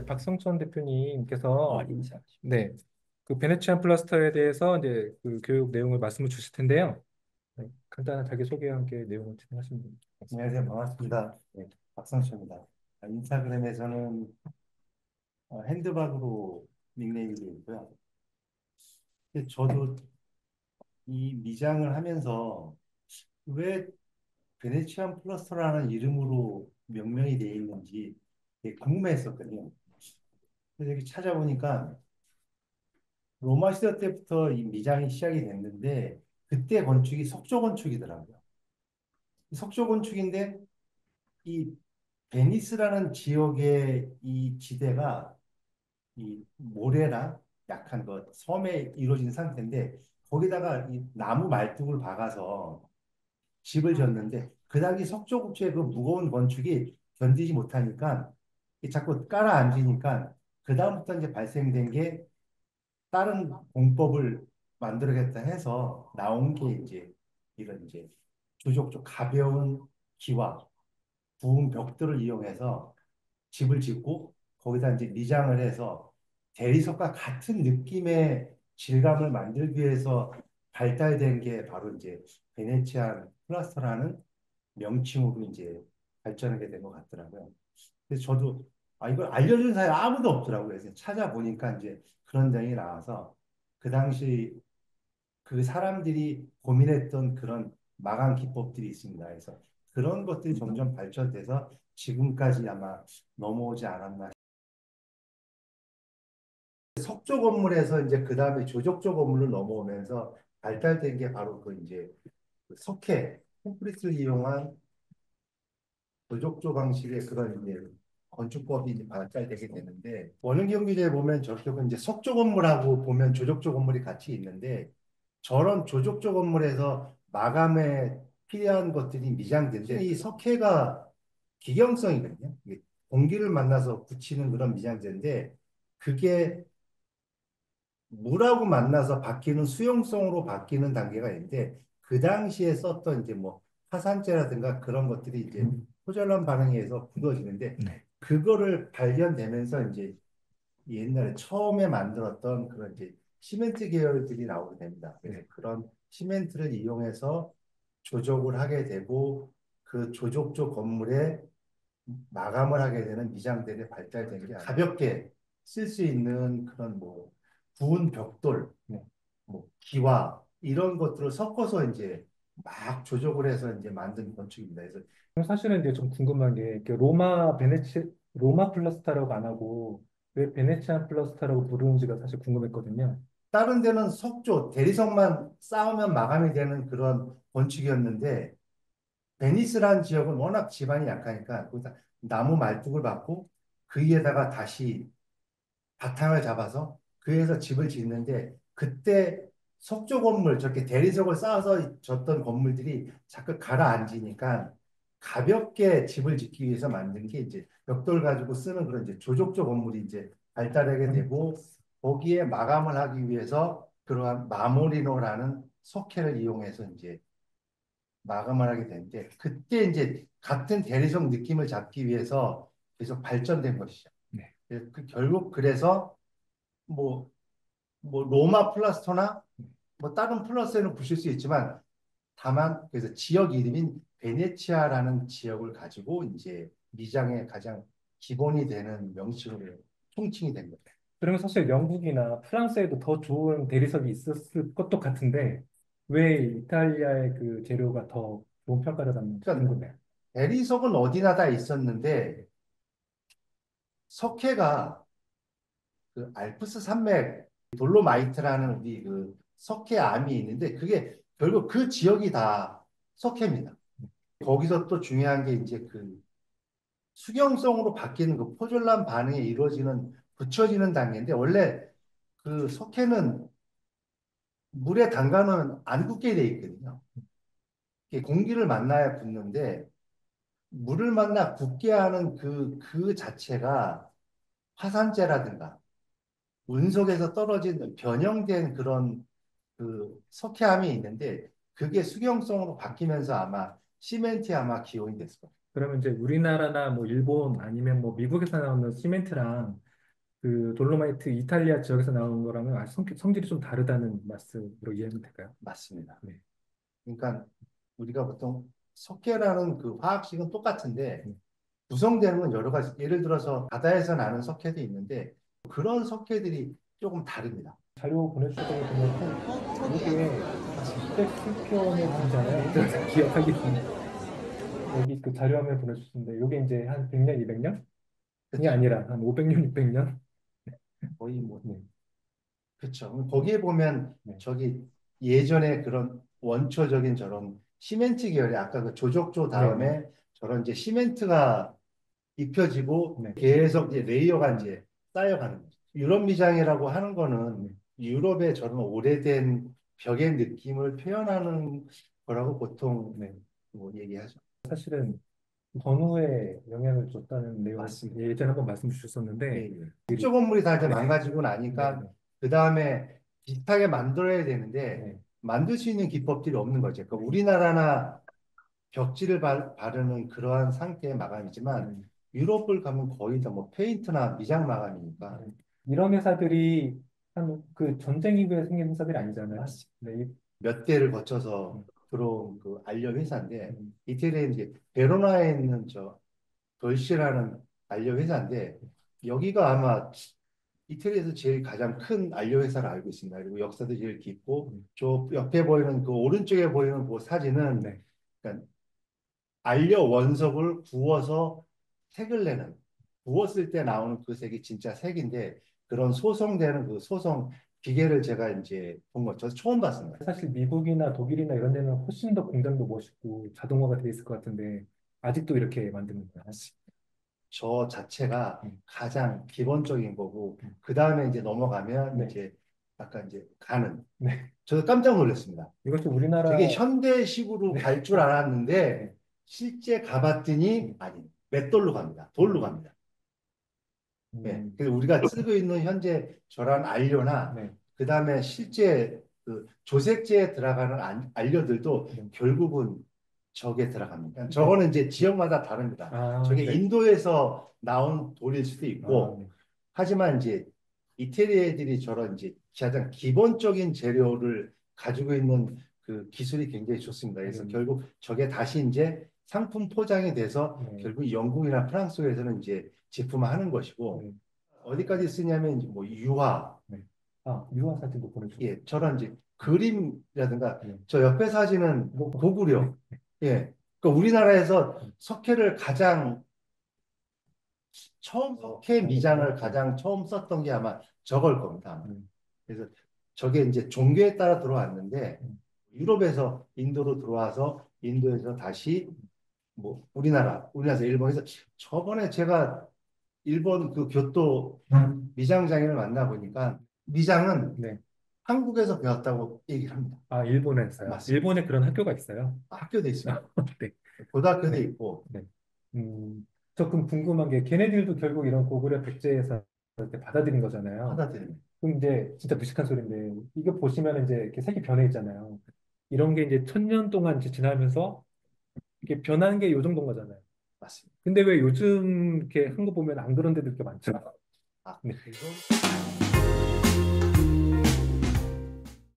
이제 박성천 대표님께서 인사. 네, 그 베네치안 플러스터에 대해서 이제 그 교육 내용을 말씀을 주실 텐데요. 네, 간단한 자기소개와 함께 내용을 진행하시면 됩니다. 안녕하세요. 반갑습니다. 네, 박성철입니다. 인스타그램에서는 핸드박으로 닉네임이 되어 있고요. 근데 저도 이 미장을 하면서 왜 베네치안 플러스라는 이름으로 명명이 되어 있는지 되게 궁금했었거든요. 그래서 이렇게 찾아보니까 로마 시대 때부터 이 미장이 시작이 됐는데 그때 건축이 석조 건축이더라고요. 이 석조 건축인데 이 베니스라는 지역의 이 지대가 이 모래나 약한 그 섬에 이루어진 상태인데 거기다가 이 나무 말뚝을 박아서 집을 지었는데 그 당시 석조국수의 그 무거운 건축이 견디지 못하니까 자꾸 깔아앉으니까 그 다음부터 이제 발생된 게 다른 공법을 만들어야겠다 해서 나온 게 이제 이런 이제 조족조 가벼운 기와 부은 벽돌을 이용해서 집을 짓고 거기다 이제 미장을 해서 대리석과 같은 느낌의 질감을 만들기 위해서 발달된 게 바로 이제 베네치안 플라스터라는 명칭으로 이제 발전하게 된 것 같더라고요. 그래서 저도 이걸 알려준 사람이 아무도 없더라고요. 그래서 찾아보니까 이제 그런 내용이 나와서 그 당시 그 사람들이 고민했던 그런 마감 기법들이 있습니다. 그래서 그런 것들이 점점 발전돼서 지금까지 아마 넘어오지 않았나. 석조 건물에서 이제 그 다음에 조족조 건물로 넘어오면서 발달된 게 바로 그 이제 그 석회, 콘크리트를 이용한 조족조 방식의 그런 이제 건축법이 이제 발달되게 되는데 원형 경기제에 보면 저쪽은 이제 석조 건물하고 보면 조족조 건물이 같이 있는데 저런 조족조 건물에서 마감에 필요한 것들이 미장된데 이 석회가 기경성이거든요. 이게 공기를 만나서 붙이는 그런 미장제인데 그게 물하고 만나서 바뀌는 수용성으로 바뀌는 단계가 있는데 그 당시에 썼던 이제 뭐 화산재라든가 그런 것들이 이제 호전란 반응에 의해서 굳어지는데 네. 그거를 발견되면서 이제 옛날에 처음에 만들었던 그런 이제 시멘트 계열들이 나오게 됩니다. 그래서 네. 그런 시멘트를 이용해서 조족을 하게 되고 그 조족조 건물에 마감을 하게 되는 미장들이 발달된 게 가볍게 쓸 수 있는 그런 뭐 구운 벽돌, 네. 뭐 기와 이런 것들을 섞어서 이제 막 조적을 해서 이제 만든 건축입니다. 그래서 그럼 사실은 이제 좀 궁금한 게 이렇게 로마 플러스타라고 안 하고 왜 베네치안 플러스타라고 부르는지가 사실 궁금했거든요. 다른 데는 석조, 대리석만 쌓으면 마감이 되는 그런 건축이었는데 베니스라는 지역은 워낙 지반이 약하니까 거기다 나무 말뚝을 박고 그 위에다가 다시 바탕을 잡아서 그 위에서 집을 짓는데 그때 석조 건물 저렇게 대리석을 쌓아서 졌던 건물들이 자꾸 가라앉으니까 가볍게 집을 짓기 위해서 만든 게 이제 벽돌 가지고 쓰는 그런 이제 조족조 건물이 이제 발달하게 되고 거기에 마감을 하기 위해서 그러한 마모리노라는 석회를 이용해서 이제 마감을 하게 되는데 그때 이제 같은 대리석 느낌을 잡기 위해서 계속 발전된 것이죠. 네. 결국 그래서 뭐, 뭐 로마 플라스토나 뭐 다른 플러스에는 붙일 수 있지만 다만 그래서 지역 이름인 베네치아라는 지역을 가지고 이제 미장의 가장 기본이 되는 명칭으로 통칭이 된 거죠. 그러면 사실 영국이나 프랑스에도 더 좋은 대리석이 있었을 것도 같은데 왜 이탈리아의 그 재료가 더 좋은 평가를 받는지 그러니까 궁금해요. 대리석은 어디나 다 있었는데 석회가 그 알프스 산맥 돌로마이트라는 우리 그 석회암이 있는데 그게 결국 그 지역이 다 석회입니다. 거기서 또 중요한 게 이제 그 수경성으로 바뀌는 그 포졸란 반응이 이루어지는 굳혀지는 단계인데 원래 그 석회는 물에 담가놓으면 안 굳게 돼 있거든요. 이게 공기를 만나야 굳는데 물을 만나 굳게 하는 그 자체가 화산재라든가 운석에서 떨어진 변형된 그런 그 석회암이 있는데 그게 수경성으로 바뀌면서 아마 시멘트에 아마 기용이 됐을 거예요. 그러면 이제 우리나라나 뭐 일본 아니면 뭐 미국에서 나오는 시멘트랑 그 돌로마이트 이탈리아 지역에서 나오는 거랑은 아주 성질이 좀 다르다는 말씀으로 이해하면 될까요? 맞습니다. 네. 그러니까 우리가 보통 석회라는 그 화학식은 똑같은데 네. 구성되는 건 여러 가지. 예를 들어서 바다에서 나는 석회도 있는데 그런 석회들이 조금 다릅니다. 자료 보내주셨던 거 보면 이게 207편의 분이잖아요. 제가 기억하기로는 여기 그 자료 화면 보내주셨는데 이게 이제 한 100년, 200년이 그렇죠. 아니라 한 500년, 600년? 거의 뭐 네. 그렇죠. 거기에 보면 네. 저기 예전에 그런 원초적인 저런 시멘트 계열의 아까 그 조족조 네. 네. 다음에 저런 이제 시멘트가 입혀지고 네. 계속 이제 레이어가 이제 쌓여가는 거죠. 유럽 미장이라고 하는 네. 거는 유럽의 저런 오래된 벽의 느낌을 표현하는 거라고 보통 네. 뭐 얘기하죠. 사실은 전후에 영향을 줬다는 내용 맞습니다. 예전에 한번 말씀 예, 주셨었는데 예. 국조 건물이 다 이제 네. 망가지고 네. 나니까 네. 그 다음에 비슷하게 만들어야 되는데 네. 만들 수 있는 기법들이 없는 거죠. 그러니까 네. 우리나라나 벽지를 바르는 그러한 상태의 마감이지만 네. 유럽을 가면 거의 다 뭐 페인트나 미장 마감이니까 네. 이런 회사들이 한 그 전쟁 이후에 생긴 회사들이 아니잖아요. 맞습니다. 네. 몇 대를 거쳐서 음. 들어온 그 알료 회사인데 음. 이태리에 이제 베로나에 있는 저 돌시라는 알료 회사인데 여기가 아마 이태리에서 제일 가장 큰 알료 회사를 알고 있습니다. 그리고 역사도 제일 깊고 음. 저 옆에 보이는 그 오른쪽에 보이는 그 사진은 네. 그러니까 알료 원석을 구워서 색을 내는 구웠을 때 나오는 그 색이 진짜 색인데 그런 소성되는 그 소성 기계를 제가 이제 본 거, 저 처음 봤습니다. 사실 미국이나 독일이나 이런 데는 훨씬 더 공장도 멋있고 자동화가 돼 있을 것 같은데 아직도 이렇게 만드는 거야. 저 자체가 음. 가장 기본적인 거고 음. 그 다음에 이제 넘어가면 네. 이제 약간 이제 가는 네. 저도 깜짝 놀랐습니다. 이것도 되게 우리나라 현대식으로 네. 갈 줄 알았는데 네. 실제 가봤더니 음. 아니 맷돌로 갑니다. 돌로 음. 갑니다. 예. 음. 그래서 우리가 쓰고 있는 현재 저런 안료나 네. 그 다음에 실제 그 조색제에 들어가는 안료들도 네. 결국은 저게 들어갑니다. 네. 저거는 이제 지역마다 다릅니다. 아, 저게 네. 인도에서 나온 돌일 수도 아, 있고 네. 하지만 이제 이태리 애들이 저런 이제 가장 기본적인 재료를 가지고 있는 그 기술이 굉장히 좋습니다. 그래서 네. 결국 저게 다시 이제 상품 포장이 돼서 네. 결국 영국이나 프랑스에서는 이제 제품화하는 것이고 네. 어디까지 쓰냐면 이제 뭐 유화, 네. 아, 유화 사진도 보내주셨어요. 예, 저런 이제 그림이라든가 네. 저 옆에 사진은 이거 네. 고구려, 예, 그러니까 우리나라에서 네. 석회를 가장 처음 석회 미장을 네. 가장 처음 썼던 게 아마 저걸 겁니다. 아마. 음. 그래서 저게 이제 종교에 따라 들어왔는데 음. 유럽에서 인도로 들어와서 인도에서 다시 뭐 우리나라에서 일본에서 저번에 제가 일본 그 교토 미장 장인을 만나 보니까 미장은 네. 한국에서 배웠다고 얘기를 합니다. 아, 일본에서요. 맞습니다. 일본에 그런 학교가 있어요. 학교도 있습니다. 네. 고등학교도 네. 있고 네. 저 그럼 궁금한 게 걔네들도 결국 이런 고구려 백제에서 이렇게 받아들인 거잖아요. 받아들입니다. 그럼 이제 진짜 무식한 소리인데 이거 보시면 이제 이렇게 색이 변해 있잖아요. 이런 게 이제 1000년 동안 이제 지나면서 이게 변한 게 요 정도인 거잖아요. 맞습니다. 근데 왜 요즘 이렇게 한 거 보면 안 그런 데도 이렇게 많죠? 아, 네. 그리고